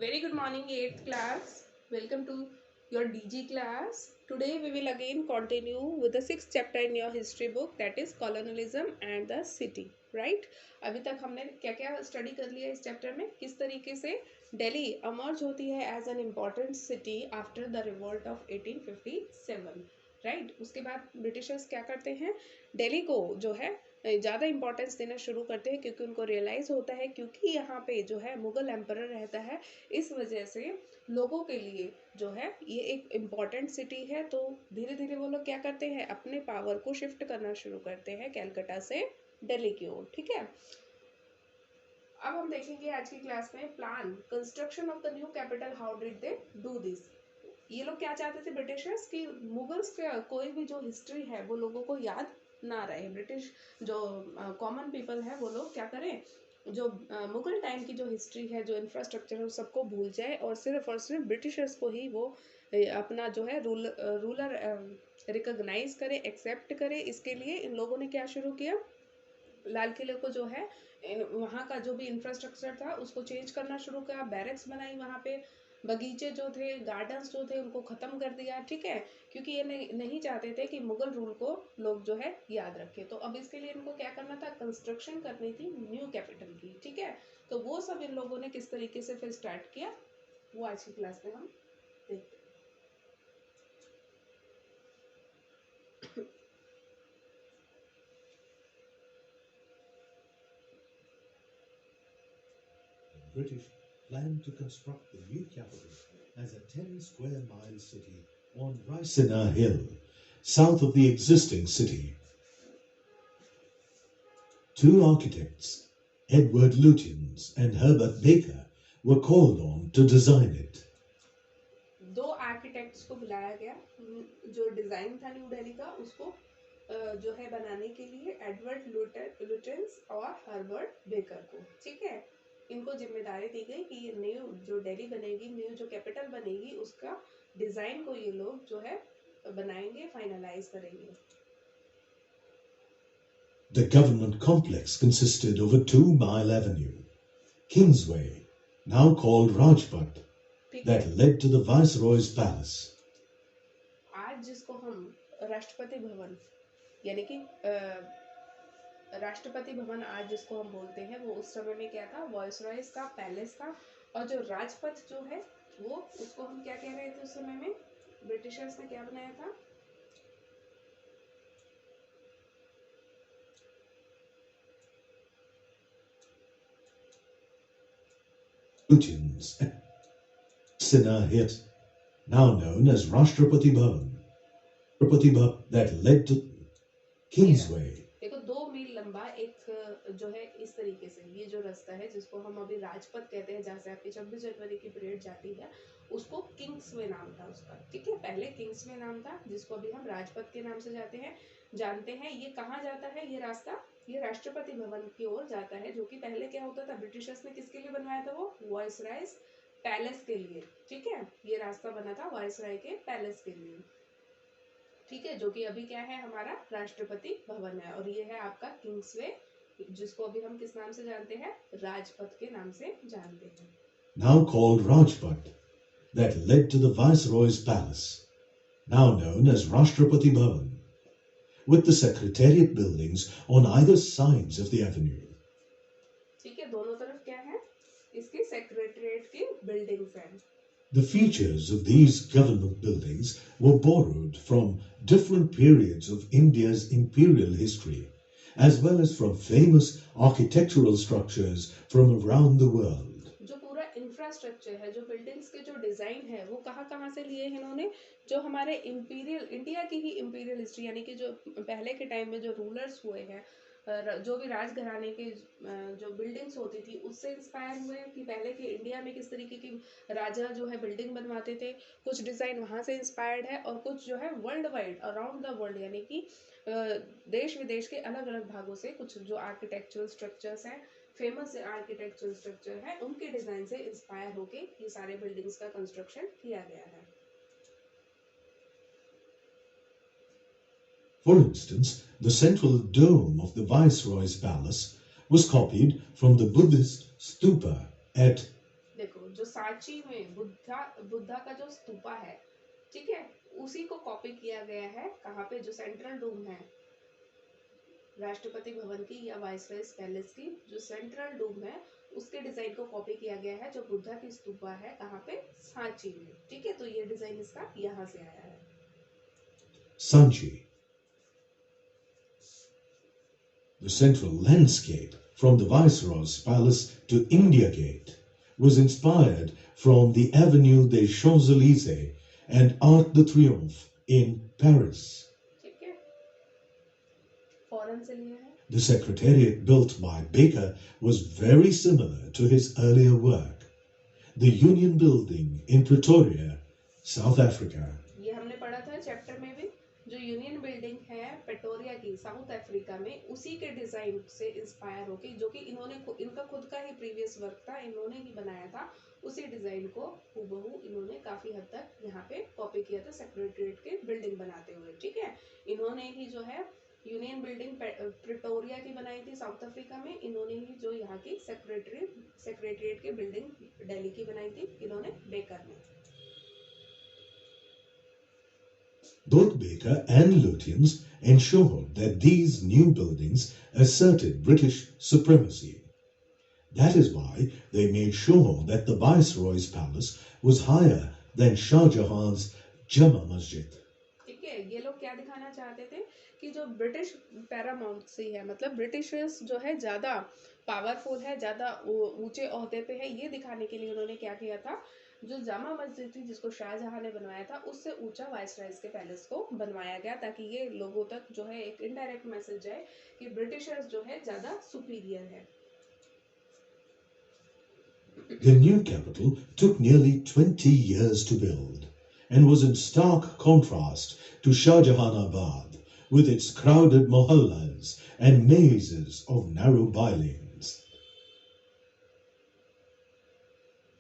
Very good morning, 8th class. Welcome to your DG class. Today we will again continue with the 6th chapter in your history book, that is colonialism and the city. Right? अभी तक हमने क्या क्या study कर लिया इस chapter में, किस तरीके से दिल्ली emerge होती है as an important city after the revolt of 1857. Right, उसके बाद ब्रिटिशर्स क्या करते हैं, दिल्ली को जो है ज़्यादा इंपॉर्टेंस देना शुरू करते हैं, क्योंकि उनको रियलाइज़ होता है क्योंकि यहाँ पे जो है मुगल एम्पर रहता है, इस वजह से लोगों के लिए जो है ये एक इम्पॉर्टेंट सिटी है। तो धीरे धीरे वो लोग क्या करते हैं, अपने पावर को शिफ्ट करना शुरू करते हैं कैलकाटा से दिल्ली की ओर। ठीक है, अब हम देखेंगे आज की क्लास में plan construction of the new capital, how did they do this. ये लोग क्या चाहते थे ब्रिटिशर्स की मुगल्स का कोई भी जो हिस्ट्री है वो लोगों को याद ना रहे। ब्रिटिश जो कॉमन पीपल है वो लोग क्या करें, जो मुगल टाइम की जो हिस्ट्री है, जो इंफ्रास्ट्रक्चर है, वो सबको भूल जाए और सिर्फ ब्रिटिशर्स को ही वो अपना जो है रूलर रिकॉग्नाइज करे, एक्सेप्ट करे। इसके लिए इन लोगों ने क्या शुरू किया, लाल किले को जो है वहाँ का जो भी इंफ्रास्ट्रक्चर था उसको चेंज करना शुरू किया, बैरक्स बनाई वहाँ पे, बगीचे जो थे, गार्डन्स जो थे उनको ख़त्म कर दिया। ठीक है, क्योंकि ये नहीं चाहते थे कि मुगल रूल को लोग जो है याद रखें। तो अब इसके लिए इनको क्या करना था, कंस्ट्रक्शन करनी थी न्यू कैपिटल की। ठीक है, तो वो सब इन लोगों ने किस तरीके से फिर स्टार्ट किया वो आज की क्लास में हम देखते हैं। British planned to construct the new capital as a 10 square mile city on Raisina Hill, south of the existing city. Two architects, Edward Lutyens and Herbert Baker, were called on to design it. दो architects को बुलाया गया, जो design था new Delhi का उसको जो है बनाने के लिए, एडवर्ड लुटेंस और हर्बर्ट बेकर को। ठीक है, इनको जिम्मेदारी दी गई कि ये न्यू जो दिल्ली बनेगी, न्यू जो कैपिटल बनेगी, उसका डिज़ाइन को ये लोग जो है बनाएंगे, फाइनलाइज करेंगे। The government complex consisted of a 2-mile avenue, Kingsway, now called Rajpath, that led to the Viceroy's palace. आज जिसको हम राष्ट्रपति भवन यानी कि राष्ट्रपति भवन आज जिसको हम बोलते हैं, वो उस समय में क्या था, वॉइसरॉयज का पैलेस था। और जो राजपथ जो है वो, उसको हम क्या कह रहे थे उस समय में, ब्रिटिशर्स ने क्या बनाया था, Lutyens and Sinha hit, now known as Rashtrapati Bhavan, that led to Kingsway. देखो 2 मील लंबा एक जो है इस तरीके से ये जो रास्ता है जिसको हम अभी राजपथ कहते हैं, जहाँ से आपकी 26 जनवरी की परेड जाती है, उसको किंग्सवे नाम था उसका। ठीक है, पहले किंग्सवे नाम था, जिसको अभी हम राजपथ के नाम से जानते हैं। ये कहाँ जाता है ये रास्ता, ये राष्ट्रपति भवन की ओर जाता है, जो कि पहले क्या होता था, ब्रिटिशर्स ने किसके लिए बनवाया था, वो वॉइसरायज पैलेस के लिए। ठीक है, ये रास्ता बना था वॉइसराय के पैलेस के लिए। ठीक है, जो कि अभी क्या है, हमारा राष्ट्रपति भवन है। और ये है आपका किंग्सवे, जिसको अभी हम किस नाम से जानते हैं, राजपथ के नाम से जानते हैं। Now called Rajpath, that led to the Viceroy's palace, now known as Rashtrapati Bhavan, with the secretariat buildings on either sides of the avenue. ठीक है, दोनों तरफ क्या है, इसकी सेक्रेटरीट की बिल्डिंग्स हैं। The features of these government buildings were borrowed from different periods of India's imperial history, as well as from famous architectural structures from around the world. जो पूरा इंफ्रास्ट्रक्चर है, जो बिल्डिंग्स के जो डिज़ाइन है, वो कहाँ से लिए हैं इन्होंने, जो हमारे इंपीरियल इंडिया की ही इंपीरियल हिस्ट्री यानी कि जो पहले के टाइम में जो रूलर्स हुए हैं, जो भी राजघराने के जो बिल्डिंग्स होती थी उससे इंस्पायर हुए कि पहले के इंडिया में किस तरीके की राजा जो है बिल्डिंग बनवाते थे। कुछ डिज़ाइन वहाँ से इंस्पायर्ड है और कुछ जो है world wide, around the world, यानी कि देश विदेश के अलग अलग भागों से कुछ जो आर्किटेक्चरल स्ट्रक्चर्स हैं, फेमस आर्किटेक्चरल स्ट्रक्चर है, उनके डिज़ाइन से इंस्पायर होके ये सारे बिल्डिंग्स का कंस्ट्रक्शन किया गया है। For instance, the central dome of the Viceroy's palace was copied from the Buddhist stupa at जो सांची में बुद्धा का जो स्तूपा है, ठीक है, उसी को कॉपी किया गया है। कहाँ पे? जो सेंट्रल डोम है राष्ट्रपति भवन की या वाइसरायस पैलेस की, जो सेंट्रल डोम है उसके डिजाइन को कॉपी किया गया है, जो बुद्धा की स्तूपा है कहाँ पे? सांची में। ठीक है, तो ये डिजाइन इसका यहाँ से आया है। Sanchi. The central landscape from the Viceroy's palace to India Gate was inspired from the Avenue des Champs-Élysées and Arc de Triomphe in Paris. ठीक है, फॉरेन से लिया है। The secretariat built by Baker was very similar to his earlier work. The Union Building in Pretoria, South Africa. ये हमने पढ़ा था chapter में भी। जो यूनियन बिल्डिंग है पेटोरिया की साउथ अफ्रीका में, उसी के डिजाइन से इंस्पायर होके, जो कि इनका खुद का ही प्रीवियस वर्क था, इन्होंने ही बनाया था, उसी डिजाइन को हूबहू इन्होंने काफी हद तक यहाँ पे कॉपी किया था सेक्रेटरीट के बिल्डिंग बनाते हुए। ठीक है, इन्होंने ही जो है यूनियन बिल्डिंग प्रिटोरिया की बनाई थी साउथ अफ्रीका में, इन्होंने ही जो यहाँ की सेक्रेटरीट की बिल्डिंग दिल्ली की बनाई थी, इन्होंने बेकर ने। Both Baker and Lutyens ensured that these new buildings asserted British supremacy. That is why they made sure that the Viceroy's palace was higher than Shah Jahan's Jama Masjid. ठीक है, ये लोग क्या दिखाना चाहते थे कि जो ब्रिटिश पैरामाउंसी है, मतलब ब्रिटिशर्स जो है ज्यादा पावरफुल है, ज्यादा ऊंचे ओहदे पे है, ये दिखाने के लिए उन्होंने क्या किया था, जो जामा मस्जिद थी जिसको शाहजहां ने बनवाया था, उससे ऊंचा वाइसरायज के पैलेस को बनवाया गया, ताकि ये लोगों तक जो है एक इनडायरेक्ट मैसेज जाए कि ब्रिटिशर्स जो है ज्यादा सुपीरियर है। The new capital took nearly 20 years to build and was in stark contrast to Shahjahanabad with its crowded mohallas and mazes of narrow bylines.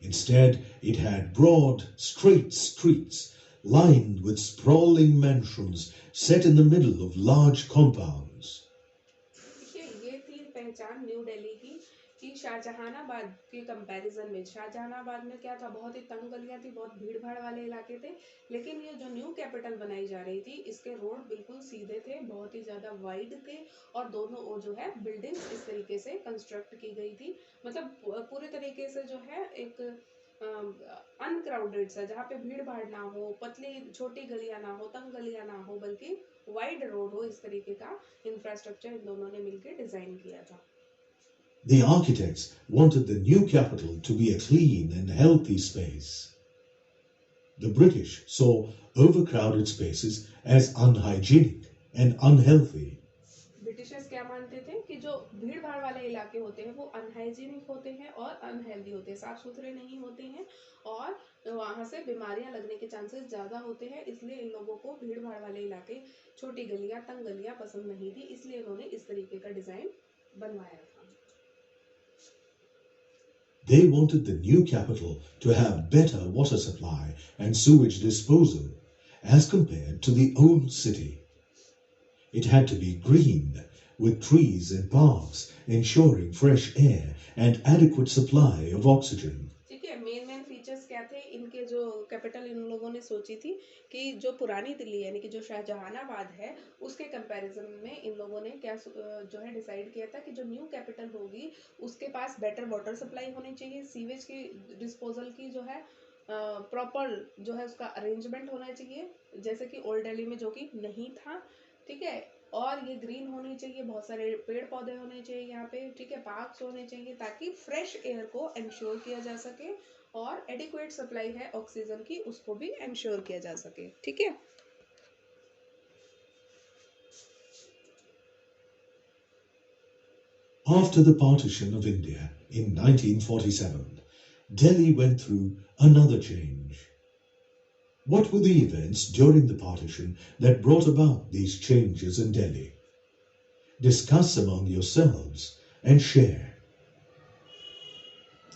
Instead, it had broad, straight streets lined with sprawling mansions set in the middle of large compounds. ये थी पहचान new Delhi की कि शाहजहानाबाद के comparison में, शाहजहानाबाद में क्या था, बहुत ही तंग गलियां थी, बहुत भीड़ भाड़ वाले इलाके थे, लेकिन ये जो न्यू कैपिटल बनाई जा रही थी, इसके रोड बिल्कुल सीधे थे, बहुत ही ज्यादा वाइड थे, और दोनों ओर जो है बिल्डिंग्स इस तरीके से कंस्ट्रक्ट की गई थी, मतलब पूरे तरीके से जो है एक अनक्राउडेड सा, जहाँ पे भीड़ भाड़ ना हो, पतली छोटी गलियां ना हो, तंग गलियां ना हो, बल्कि वाइड रोड हो, इस तरीके का इंफ्रास्ट्रक्चर इन दोनों ने मिलकर डिजाइन किया था। The architects wanted the new capital to be a clean and healthy space. The British saw overcrowded spaces as unhygienic and unhealthy. Britishers क्या मानते थे कि जो भीड़ भाड़ वाले इलाके होते हैं वो अनहाइजीनिक होते हैं और अनहेल्दी होते हैं, साफ सुथरे नहीं होते हैं, और वहाँ से बीमारियां लगने के चांसेस ज़्यादा होते हैं, इसलिए इन लोगों को भीड़ भाड़ वाले इलाके, छोटी गलियां, तंग गलियां पसंद नहीं थी, इसलिए इन्होंने इस तरीके का डिज़ाइन बनवाया था। They wanted the new capital to have better water supply and sewage disposal as compared to the old city. It had to be green, with trees and parks ensuring fresh air and adequate supply of oxygen. ठीक है, main features क्या थे इनके, जो capital in लोगों ने सोची थी कि जो पुरानी दिल्ली यानी कि जो शाहजहानाबाद है, उसके कंपैरिजन में इन लोगों ने क्या जो है डिसाइड किया था कि जो न्यू कैपिटल होगी उसके पास बेटर वाटर सप्लाई होनी चाहिए, सीवेज की डिस्पोजल की जो है प्रॉपर जो है उसका अरेंजमेंट होना चाहिए, जैसे कि ओल्ड दिल्ली में जो कि नहीं था। ठीक है, और ये ग्रीन होनी चाहिए, बहुत सारे पेड़ पौधे होने चाहिए यहाँ पे, ठीक है, पार्क्स होने चाहिए, ताकि फ्रेश एयर को इंश्योर किया जा सके, और एडिक्वेट सप्लाई है ऑक्सीजन की, उसको भी इंश्योर किया जा सके। ठीक है, After the partition of India in 1947, Delhi went through another change. What were the events during the partition that brought about these changes in Delhi? Discuss among yourselves and share.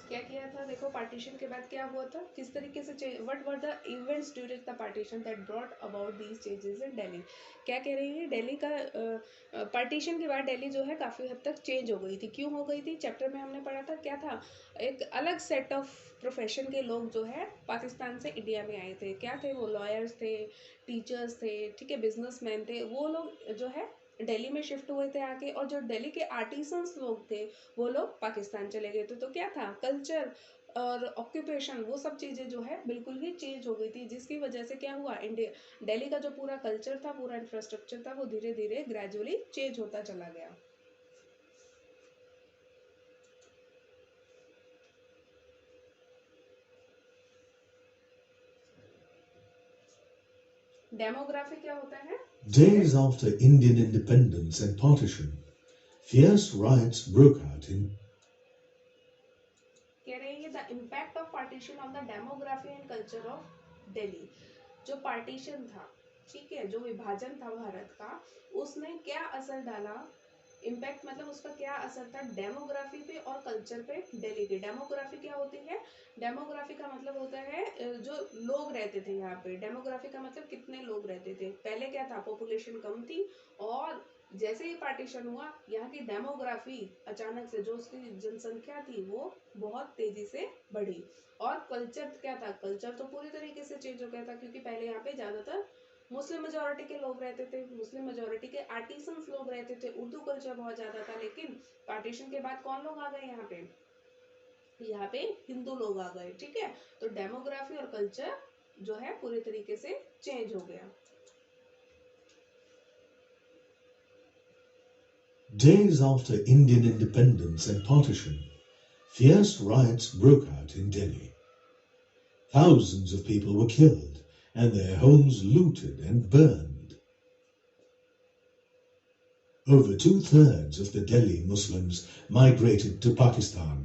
क्या किया था, देखो partition के बाद क्या हुआ था, किस तरीके से what were the events during the partition that brought about these changes in Delhi. क्या कह रही है, दिल्ली का पार्टीशन के बाद दिल्ली जो है काफ़ी हद तक चेंज हो गई थी। क्यों हो गई थी, चैप्टर में हमने पढ़ा था क्या था, एक अलग सेट ऑफ प्रोफेशन के लोग जो है पाकिस्तान से इंडिया में आए थे। क्या थे वो, लॉयर्स थे, टीचर्स थे, ठीक है, बिजनेसमैन थे, वो लोग जो है दिल्ली में शिफ्ट हुए थे आके, और जो दिल्ली के आर्टिसंस लोग थे वो लोग पाकिस्तान चले गए थे। तो क्या था, कल्चर और ऑक्यूपेशन वो सब चीज़ें जो है बिल्कुल ही चेंज हो गई थी, जिसकी वजह से क्या हुआ, इंडिया दिल्ली का जो पूरा कल्चर था, पूरा इंफ्रास्ट्रक्चर था, वो धीरे धीरे ग्रेजुअली चेंज होता चला गया। डेमोग्राफी क्या होता है? Days after Indian independence and partition, fierce riots broke out in कह रहे हैं the impact of partition on the demography and culture of Delhi. जो पार्टीशन था, ठीक है, जो विभाजन था भारत का, उसने क्या असर डाला, इम्पैक्ट मतलब उसका क्या असर था डेमोग्राफी पे और कल्चर पे दिल्ली की। डेमोग्राफी क्या होती है, डेमोग्राफी का मतलब होता है जो लोग रहते थे यहाँ पे। डेमोग्राफी का मतलब कितने लोग रहते थे। पहले क्या था, पॉपुलेशन कम थी, और जैसे ही पार्टीशन हुआ यहाँ की डेमोग्राफी अचानक से, जो उसकी जनसंख्या थी वो बहुत तेजी से बढ़ी। और कल्चर क्या था, कल्चर तो पूरी तरीके से चेंज हो गया था, क्योंकि पहले यहाँ पे ज्यादातर मुस्लिम मेजोरिटी के लोग रहते थे, मुस्लिम मेजोरिटी के आर्टिसंस लोग रहते थे, उर्दू कल्चर बहुत ज्यादा था। लेकिन पार्टीशन के बाद कौन लोग आ गए यहाँ पे, यहाँ पे हिंदू लोग आ गए, ठीक है। तो डेमोग्राफी और कल्चर जो है पूरी तरीके से चेंज हो गया। Days after Indian independence and partition, fierce riots broke out in Delhi. Thousands of people were killed and their homes looted and burned. Over two-thirds of the Delhi Muslims migrated to Pakistan.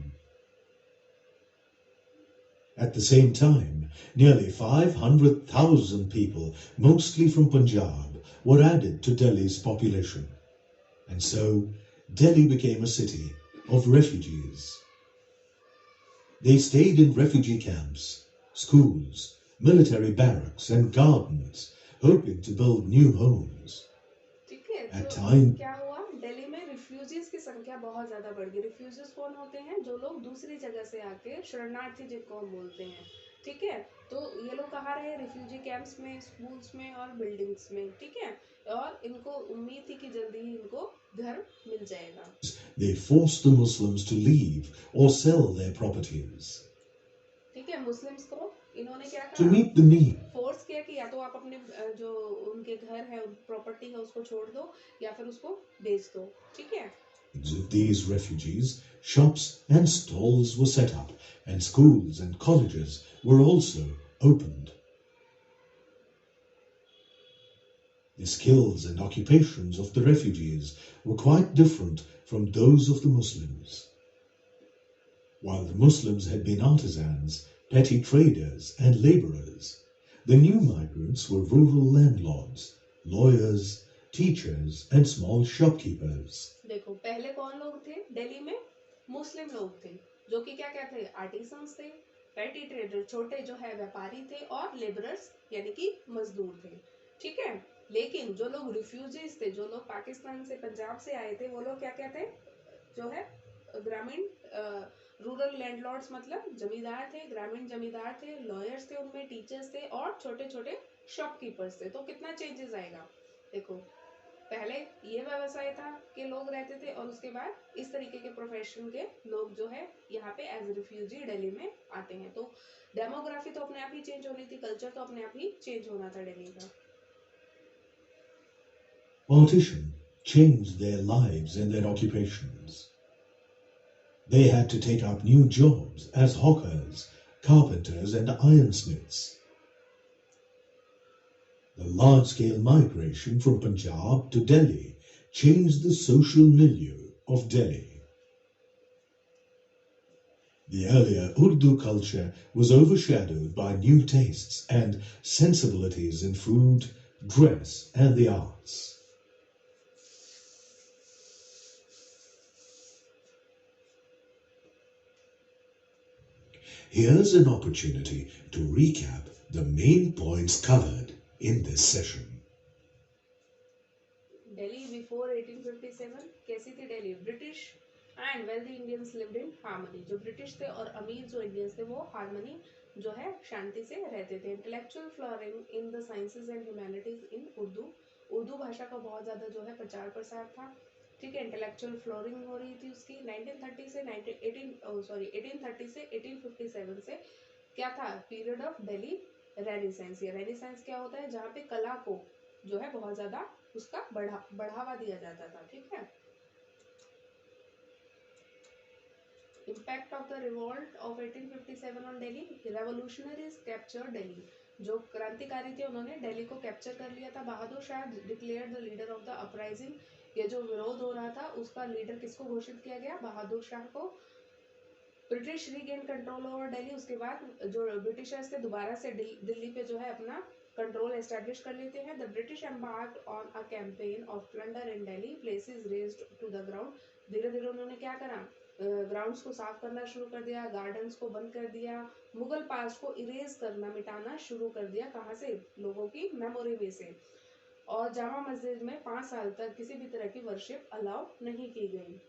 At the same time, nearly 500,000 people, mostly from Punjab, were added to Delhi's population. And so, Delhi became a city of refugees. They stayed in refugee camps, schools, military barracks, and gardens, hoping to build new homes. ठीक है, At तो time, क्या हुआ, दिल्ली में refugees की संख्या बहुत ज्यादा बढ़ गई। रिफ्यूजीज कौन होते हैं, जो लोग दूसरी जगह से आके, शरणार्थी जिनको हम बोलते हैं, ठीक है। तो ये लोग कहाँ रहे, रिफ्यूजी कैंप्स में, स्कूल्स में और बिल्डिंग्स में, ठीक है। और इनको उम्मीद थी कि जल्दी ही इनको घर मिल जाएगा। they forced the Muslims to leave or sell their properties. ठीक है, मुस्लिम्स को इन्होंने क्या To कहा, meet the need फोर्स किया कि या तो आप अपने जो उनके घर है, प्रॉपर्टी है, उसको छोड़ दो या फिर उसको बेच दो, ठीक है। of these refugees, shops and stalls were set up, and schools and colleges were also opened. The skills and occupations of the refugees were quite different from those of the Muslims. While the Muslims had been artisans, petty traders, and laborers, the new migrants were rural landlords, lawyers, teachers, and small shopkeepers. देखो, पहले कौन लोग थे दिल्ली में, मुस्लिम लोग थे, जो कि क्या क्या थे, आर्टिसंस थे, पेटी ट्रेडर छोटे जो है व्यापारी थे, और लेबरर्स यानी कि मजदूर थे, ठीक है। लेकिन जो लोग रिफ्यूजीज थे, जो लोग पाकिस्तान से, पंजाब से आए थे, वो लोग क्या क्या थे, जो है ग्रामीण रूरल लैंडलॉर्ड्स, मतलब जमींदार थे, ग्रामीण जमींदार थे, लॉयर्स थे, उनमें टीचर्स थे, और छोटे छोटे शॉपकीपर्स थे। तो कितना चेंजेस आएगा, देखो, पहले ये व्यवसाय था कि लोग रहते थे, और उसके बाद इस तरीके के प्रोफेशन के लोग जो है यहाँ पे एज रिफ्यूजी दिल्ली में आते हैं। तो डेमोग्राफी तो अपने आप ही चेंज होनी थी, कल्चर तो अपने आप ही चेंज होना था दिल्ली का। Partition changed their lives and their occupations. They had to take up new jobs as hawkers, carpenters, and ironsmiths. The large-scale migration from Punjab to Delhi changed the social milieu of Delhi. The earlier Urdu culture was overshadowed by new tastes and sensibilities in food, dress, and the arts. Here's an opportunity to recap the main points covered in this session. Delhi before 1857 कैसी थी Delhi? British and wealthy Indians lived in harmony. जो British थे और अमीर जो Indians थे वो harmony जो है शांति से रहते थे. Intellectual flowering in the sciences and humanities in Urdu भाषा का बहुत ज़्यादा जो है प्रचार प्रसार था. ठीक है, इंटेलेक्चुअल फ्लोरिंग हो रही थी उसकी. 1830 से 1857 से क्या था? Period of Delhi renaissance. ये रेनेसांस क्या होता है? जहाँ पे कला को जो है बहुत ज़्यादा उसका बढ़ावा दिया जाता था. ठीक है. Impact of the revolt of 1857 on Delhi. Revolutionaries capture Delhi. जो क्रांतिकारी थे उन्होंने दिल्ली को कैप्चर कर लिया था. Bahadur Shah declared the leader of the uprising. ये जो विरोध हो रहा था उसका लीडर किसको घोषित किया गया? बहादुर शाह को. British regain control over Delhi. उसके बाद जो ब्रिटिशर्स थे दोबारा से दिल्ली पे जो है अपना कंट्रोल एस्टैब्लिश कर लेते हैं. The British embarked on a campaign of plunder in Delhi. Places razed to the ground. धीरे धीरे उन्होंने क्या करा? ग्राउंड्स को साफ करना शुरू कर दिया, गार्डन्स को बंद कर दिया, मुगल पास्ट को इरेज करना, मिटाना शुरू कर दिया. कहाँ से? लोगों की मेमोरी में से. और जामा मस्जिद में 5 साल तक किसी भी तरह की वर्शिप अलाउ नहीं की गई.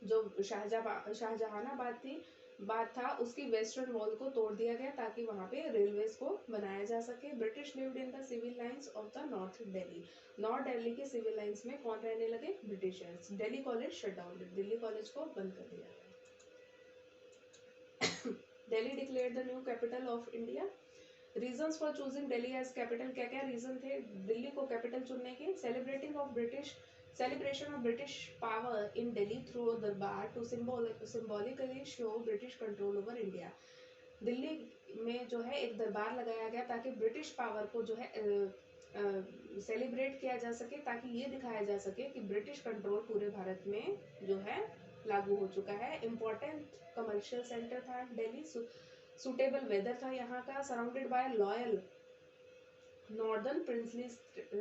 जो शाहजहानाबाद थी बात था उसकी वेस्टर्न वॉल को तोड़ दिया गया ताकि वहां पे रेलवेज को बनाया जा सके. British lived in the civil lines of the north Delhi. North Delhi के सिविल लाइंस में कौन रहने लगे? Britishers. Delhi college shut down. Delhi college को बंद कर दिया गया. Delhi declared the new capital of India. Reasons for choosing Delhi as capital. क्या क्या रीजन थे दिल्ली को कैपिटल चुनने के? Celebration of British power in Delhi through Darbar to symbolically show British control over India. Delhi में जो है एक दरबार लगाया गया ताकि ब्रिटिश पावर को जो है सेलिब्रेट किया जा सके, ताकि ये दिखाया जा सके कि ब्रिटिश कंट्रोल पूरे भारत में जो है लागू हो चुका है. इम्पोर्टेंट कमर्शियल सेंटर था दिल्ली. सुटेबल वेदर था यहाँ का. Surrounded by loyal northern princely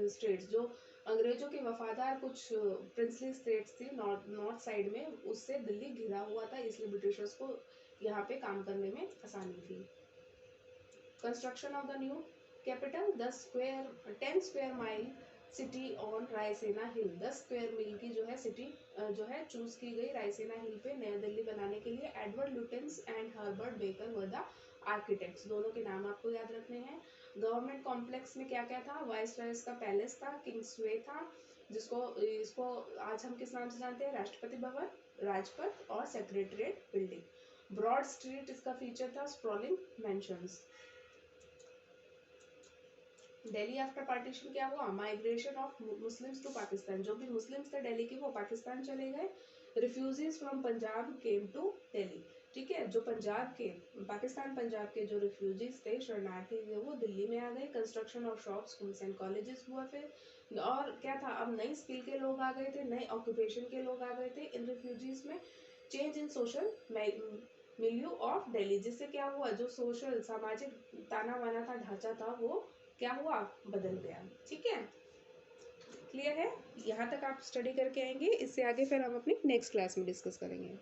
states. जो अंग्रेजों के वफादार कुछ प्रिंसली स्टेट्स थी नॉर्थ साइड में, उससे दिल्ली घिरा हुआ था, इसलिए ब्रिटिशर्स को यहाँ पे काम करने में आसानी थी. Construction of the new capital. 10 square mile city on Raisina hill. 10 square मील की जो है सिटी जो है चूज की गई रायसेना हिल पे नया दिल्ली बनाने के लिए. Edward Lutyens and Herbert baker were the architects. दोनों के नाम आपको याद रखने हैं. गवर्नमेंट कॉम्प्लेक्स में क्या क्या था? वाइसरायस का पैलेस था, किंग्सवे था, इसको आज हम किस नाम से जानते हैं? राष्ट्रपति भवन, राजपथ और सेक्रेटरीट बिल्डिंग. ब्रॉड स्ट्रीट इसका फीचर था. Sprawling mansions. Delhi after partition क्या हुआ? Migration of Muslims to Pakistan. जो भी मुस्लिम्स थे दिल्ली के वो पाकिस्तान चले गए. Refugees from Punjab came to Delhi. ठीक है, जो पंजाब के पंजाब के जो रिफ्यूजीज थे, शरणार्थी थे, वो दिल्ली में आ गए. Construction of shops, schools and colleges हुआ फिर. और क्या था? अब नई स्किल के लोग आ गए थे, नए ऑक्यूपेशन के लोग आ गए थे इन रिफ्यूजीज में. Change in social milieu of Delhi. जिससे क्या हुआ? जो सोशल सामाजिक ताना बाना था, ढांचा था, वो क्या हुआ? बदल गया. ठीक है, क्लियर है? यहाँ तक आप स्टडी करके आएंगे. इससे आगे फिर हम अपनी नेक्स्ट क्लास में डिस्कस करेंगे.